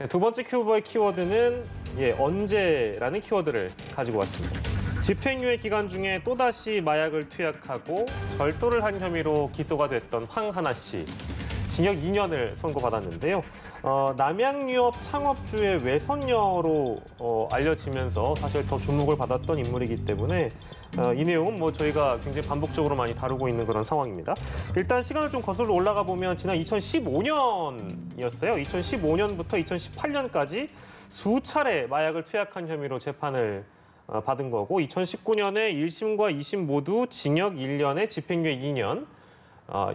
네, 두 번째 큐브의 키워드는 언제라는 키워드를 가지고 왔습니다. 집행유예 기간 중에 또다시 마약을 투약하고 절도를 한 혐의로 기소가 됐던 황하나 씨. 징역 2년을 선고받았는데요. 남양유업 창업주의 외손녀로 알려지면서 사실 더 주목을 받았던 인물이기 때문에 이 내용은 저희가 굉장히 반복적으로 많이 다루고 있는 그런 상황입니다. 일단 시간을 좀 거슬러 올라가 보면 지난 2015년이었어요. 2015년부터 2018년까지 수차례 마약을 투약한 혐의로 재판을 받은 거고 2019년에 1심과 2심 모두 징역 1년에 집행유예 2년.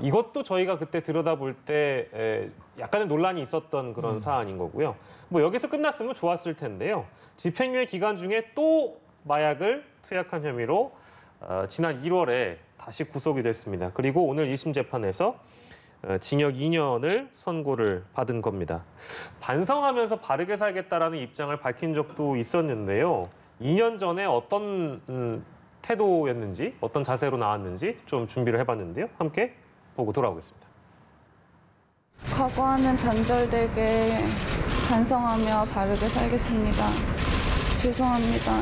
이것도 저희가 그때 들여다볼 때 약간의 논란이 있었던 그런 사안인 거고요. 여기서 끝났으면 좋았을 텐데요. 집행유예 기간 중에 또 마약을 투약한 혐의로 지난 1월에 다시 구속이 됐습니다. 그리고 오늘 1심 재판에서 징역 2년을 선고를 받은 겁니다. 반성하면서 바르게 살겠다라는 입장을 밝힌 적도 있었는데요. 2년 전에 어떤 태도였는지, 어떤 자세로 나왔는지 좀 준비를 해봤는데요. 함께 보고 돌아오겠습니다. 과거와는 단절되게 반성하며 바르게 살겠습니다. 죄송합니다.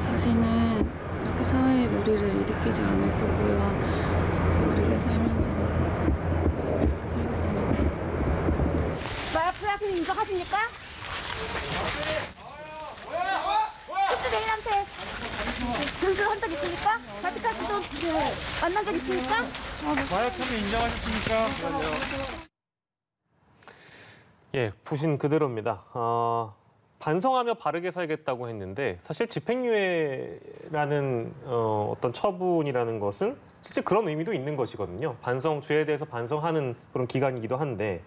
다시는 이렇게 사회에 무리를 일으키지 않을 거고요. 바르게 살면서 살겠습니다. 마약 투약을 인정하십니까? 대인한테 진술한 적 있습니까? 아직까지도 만난 적 있습니까? 마약 혐의 인정하셨습니까? 보신 그대로입니다. 반성하며 바르게 살겠다고 했는데 사실 집행유예라는 어떤 처분이라는 것은 실제 그런 의미도 있는 것이거든요. 죄에 대해서 반성하는 그런 기간이기도 한데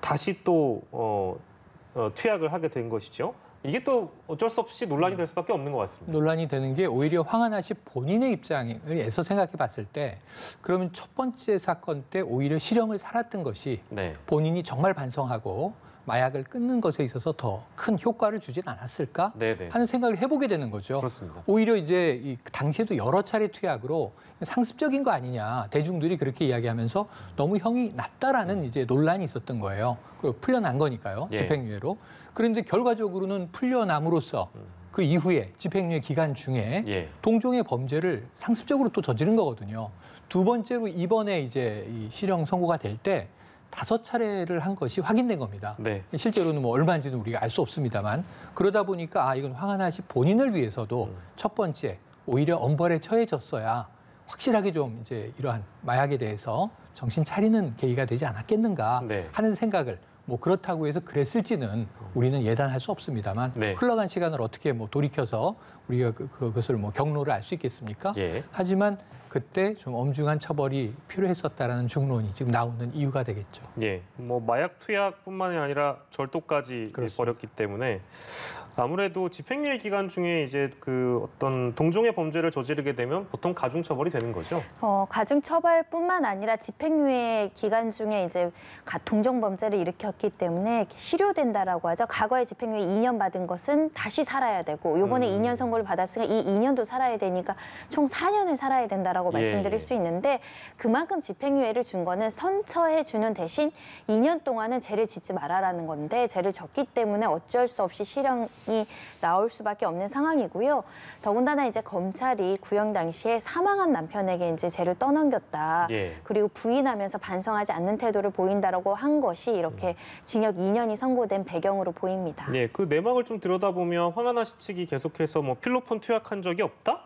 다시 또 투약을 하게 된 것이죠. 이게 또 어쩔 수 없이 논란이 될 수밖에 없는 것 같습니다. 논란이 되는 게 오히려 황하나 씨 본인의 입장에서 생각해 봤을 때 그러면 첫 번째 사건 때 오히려 실형을 살았던 것이 본인이 정말 반성하고 마약을 끊는 것에 있어서 더 큰 효과를 주진 않았을까 하는 생각을 해보게 되는 거죠. 그렇습니다. 오히려 이제 당시에도 여러 차례 투약으로 상습적인 거 아니냐 대중들이 그렇게 이야기하면서 너무 형이 낮다라는 이제 논란이 있었던 거예요. 풀려난 거니까요. 집행유예로. 그런데 결과적으로는 풀려남으로써 그 이후에 집행유예 기간 중에 동종의 범죄를 상습적으로 또 저지른 거거든요. 두 번째로 이번에 이제 이 실형 선고가 될 때 5차례를 한 것이 확인된 겁니다. 실제로는 얼마인지는 우리가 알 수 없습니다만 그러다 보니까 이건 황하나 씨 본인을 위해서도 첫 번째 오히려 엄벌에 처해졌어야 확실하게 좀 이제 이러한 마약에 대해서 정신 차리는 계기가 되지 않았겠는가 하는 생각을 그렇다고 해서 그랬을지는 우리는 예단할 수 없습니다만 흘러간 시간을 어떻게 돌이켜서 우리가 그것을 경로를 알 수 있겠습니까? 하지만 그때 좀 엄중한 처벌이 필요했었다라는 중론이 지금 나오는 이유가 되겠죠. 마약 투약뿐만이 아니라 절도까지 벌였기 때문에 아무래도 집행유예 기간 중에 이제 어떤 동종의 범죄를 저지르게 되면 보통 가중처벌이 되는 거죠. 가중처벌뿐만 아니라 집행유예 기간 중에 이제 동종 범죄를 일으켰기 때문에 실효된다라고 하죠. 과거에 집행유예 2년 받은 것은 다시 살아야 되고 이번에 2년 선고를 받았으니까 이 2년도 살아야 되니까 총 4년을 살아야 된다라고 말씀드릴 수 있는데 그만큼 집행유예를 준 거는 선처해 주는 대신 2년 동안은 죄를 짓지 말아라는 건데 죄를 졌기 때문에 어쩔 수 없이 실형이 나올 수밖에 없는 상황이고요. 더군다나 이제 검찰이 구형 당시에 사망한 남편에게 이제 죄를 떠넘겼다. 그리고 부인하면서 반성하지 않는 태도를 보인다라고 한 것이 이렇게 징역 2년이 선고된 배경으로 보입니다. 그 내막을 좀 들여다보면 황하나 씨 측이 계속해서 필로폰 투약한 적이 없다?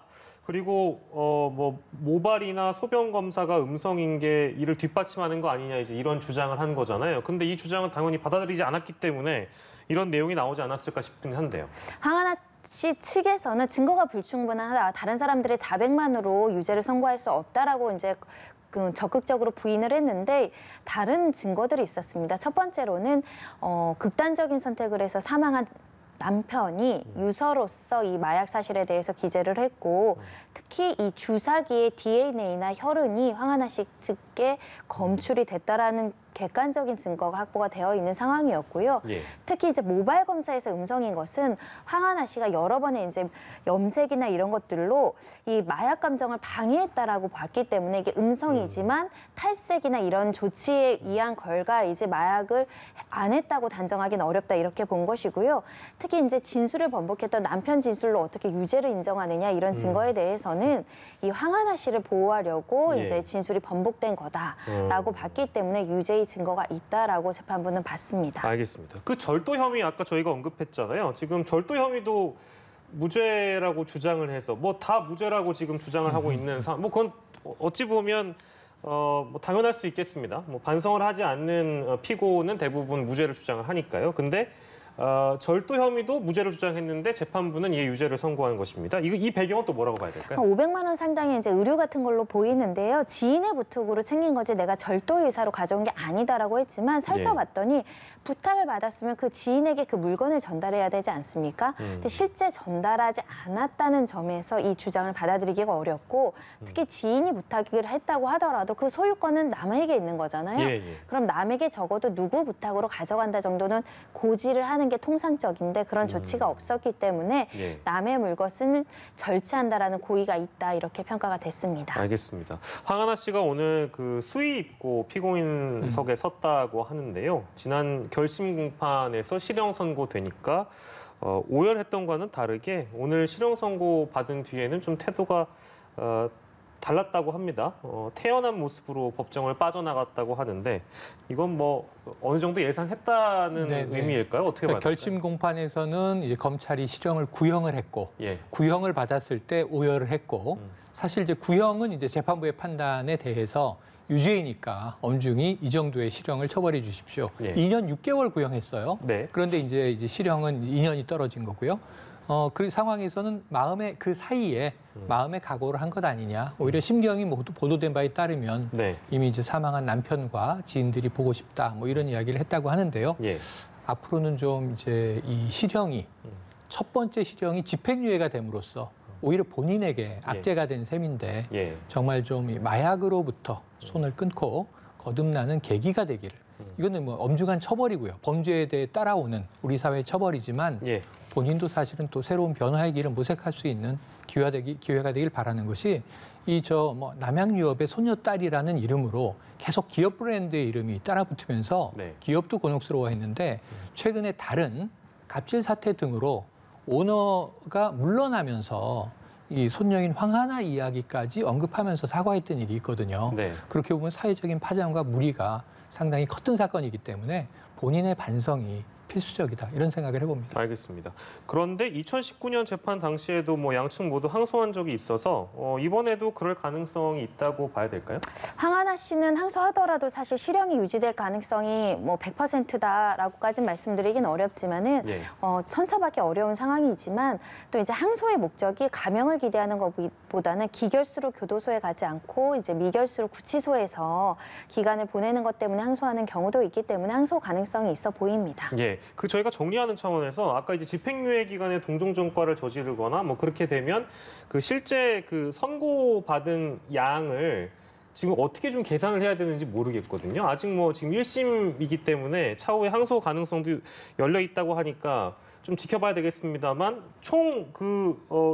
그리고 모발이나 소변 검사가 음성인 게 이를 뒷받침하는 거 아니냐 이제 이런 주장을 한 거잖아요. 근데 이 주장은 당연히 받아들이지 않았기 때문에 이런 내용이 나오지 않았을까 싶긴 한데요. 황하나 씨 측에서는 증거가 불충분하다, 다른 사람들의 자백만으로 유죄를 선고할 수 없다라고 이제 적극적으로 부인을 했는데 다른 증거들이 있었습니다. 첫 번째로는 극단적인 선택을 해서 사망한 남편이 유서로서 이 마약 사실에 대해서 기재를 했고 특히 이 주사기의 DNA나 혈흔이 황하나 씨 측에 검출이 됐다라는 객관적인 증거가 확보가 되어 있는 상황이었고요. 예. 특히 이제 모바일 검사에서 음성인 것은 황하나 씨가 여러 번의 이제 염색이나 이런 것들로 이 마약 감정을 방해했다라고 봤기 때문에 이게 음성이지만 탈색이나 이런 조치에 의한 결과 이제 마약을 안 했다고 단정하기는 어렵다 이렇게 본 것이고요. 특히 이제 진술을 번복했던 남편 진술로 어떻게 유죄를 인정하느냐 이런 증거에 대해서는 이 황하나 씨를 보호하려고 예. 이제 진술이 번복된 거다라고 봤기 때문에 유죄의 증거가 있다라고 재판부는 봤습니다. 알겠습니다. 그 절도 혐의 아까 저희가 언급했잖아요. 지금 절도 혐의도 무죄라고 주장을 해서 뭐 다 무죄라고 지금 주장을 하고 있는 상황. 뭐 그건 어찌 보면 뭐 당연할 수 있겠습니다. 뭐 반성을 하지 않는 피고는 대부분 무죄를 주장을 하니까요. 근데 절도 혐의도 무죄를 주장했는데 재판부는 이에 유죄를 선고한 것입니다. 이 배경은 또 뭐라고 봐야 될까요? 500만 원 상당의 이제 의류 같은 걸로 보이는데요. 지인의 부탁으로 챙긴 거지 내가 절도 의사로 가져온 게 아니다라고 했지만 살펴봤더니 부탁을 받았으면 그 지인에게 그 물건을 전달해야 되지 않습니까? 근데 실제 전달하지 않았다는 점에서 이 주장을 받아들이기가 어렵고 특히 지인이 부탁을 했다고 하더라도 그 소유권은 남에게 있는 거잖아요. 예. 그럼 남에게 적어도 누구 부탁으로 가져간다 정도는 고지를 하는 게 통상적인데 그런 조치가 없었기 때문에 예. 남의 물것을 절취한다라는 고의가 있다 이렇게 평가가 됐습니다. 알겠습니다. 황하나 씨가 오늘 그 수의 입고 피고인석에 섰다고 하는데요. 지난 결심 공판에서 실형 선고되니까 오열했던 과는 다르게 오늘 실형 선고 받은 뒤에는 좀 태도가 달랐다고 합니다. 태연한 모습으로 법정을 빠져나갔다고 하는데 이건 뭐 어느 정도 예상했다는 네네. 의미일까요? 어떻게 봐야 될까요? 결심 공판에서는 이제 검찰이 실형을 구형을 했고 예. 구형을 받았을 때 오열을 했고 사실 이제 구형은 이제 재판부의 판단에 대해서 유죄이니까 엄중히 이 정도의 실형을 처벌해 주십시오. 예. 2년 6개월 구형했어요. 네. 그런데 이제 실형은 2년이 떨어진 거고요. 그 상황에서는 마음의 그 사이에 마음의 각오를 한 것 아니냐. 오히려 심경이 모두 보도된 바에 따르면 네. 이미 이제 사망한 남편과 지인들이 보고 싶다. 뭐 이런 이야기를 했다고 하는데요. 예. 앞으로는 좀 이제 이 실형이 첫 번째 실형이 집행유예가 됨으로써 오히려 본인에게 악재가 된 셈인데 예. 정말 좀 이 마약으로부터 손을 끊고 거듭나는 계기가 되기를. 이거는 뭐 엄중한 처벌이고요. 범죄에 대해 따라오는 우리 사회의 처벌이지만 예. 본인도 사실은 또 새로운 변화의 길을 모색할 수 있는 기회가 되길 바라는 것이 이 뭐 남양유업의 소녀딸이라는 이름으로 계속 기업 브랜드의 이름이 따라붙으면서 네. 기업도 곤혹스러워했는데 최근에 다른 갑질 사태 등으로 오너가 물러나면서 이 손녀인 황하나 이야기까지 언급하면서 사과했던 일이 있거든요. 네. 그렇게 보면 사회적인 파장과 무리가 상당히 컸던 사건이기 때문에 본인의 반성이 필수적이다 이런 생각을 해봅니다. 알겠습니다. 그런데 2019년 재판 당시에도 뭐 양측 모두 항소한 적이 있어서 이번에도 그럴 가능성이 있다고 봐야 될까요? 황하나 씨는 항소하더라도 사실 실형이 유지될 가능성이 뭐 100%다라고까지 말씀드리긴 어렵지만은 예. 선처받기 어려운 상황이지만 또 이제 항소의 목적이 감형을 기대하는 것보다는 기결수로 교도소에 가지 않고 이제 미결수로 구치소에서 기간을 보내는 것 때문에 항소하는 경우도 있기 때문에 항소 가능성이 있어 보입니다. 예, 그 저희가 정리하는 차원에서 아까 이제 집행유예 기간에 동종전과를 저지르거나 뭐 그렇게 되면 그 실제 그 선고받은 양을 지금 어떻게 좀 계산을 해야 되는지 모르겠거든요. 아직 뭐 지금 1심이기 때문에 차후에 항소 가능성도 열려 있다고 하니까 좀 지켜봐야 되겠습니다만 총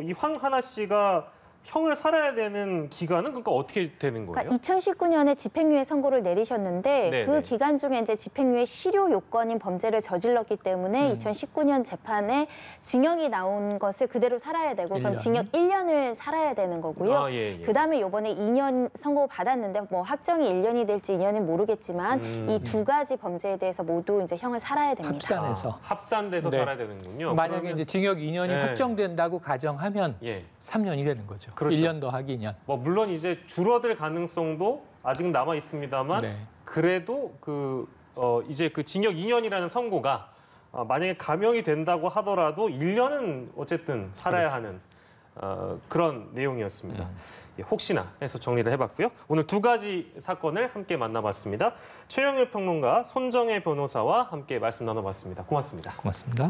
이 황하나 씨가 형을 살아야 되는 기간은 그러니까 어떻게 되는 거예요? 그러니까 2019년에 집행유예 선고를 내리셨는데 네네. 그 기간 중에 이제 집행유예 실효 요건인 범죄를 저질렀기 때문에 2019년 재판에 징역이 나온 것을 그대로 살아야 되고 그럼 1년. 징역 1년을 살아야 되는 거고요. 아, 예, 예. 그다음에 이번에 2년 선고 받았는데 뭐 확정이 1년이 될지 2년은 모르겠지만 이 두 가지 범죄에 대해서 모두 이제 형을 살아야 됩니다. 합산해서 합산돼서 네. 살아야 되는군요. 만약에 그러면, 이제 징역 2년이 네. 확정된다고 가정하면 예. 3년이 되는 거죠. 그렇죠. 1년 더하기 2년. 뭐 물론 이제 줄어들 가능성도 아직 남아 있습니다만 네. 그래도 이제 그 징역 2년이라는 선고가 만약에 감형이 된다고 하더라도 1년은 어쨌든 살아야 하는 그런 내용이었습니다. 예, 혹시나 해서 정리를 해봤고요. 오늘 두 가지 사건을 함께 만나봤습니다. 최영일 평론가, 손정혜 변호사와 함께 말씀 나눠봤습니다. 고맙습니다. 고맙습니다.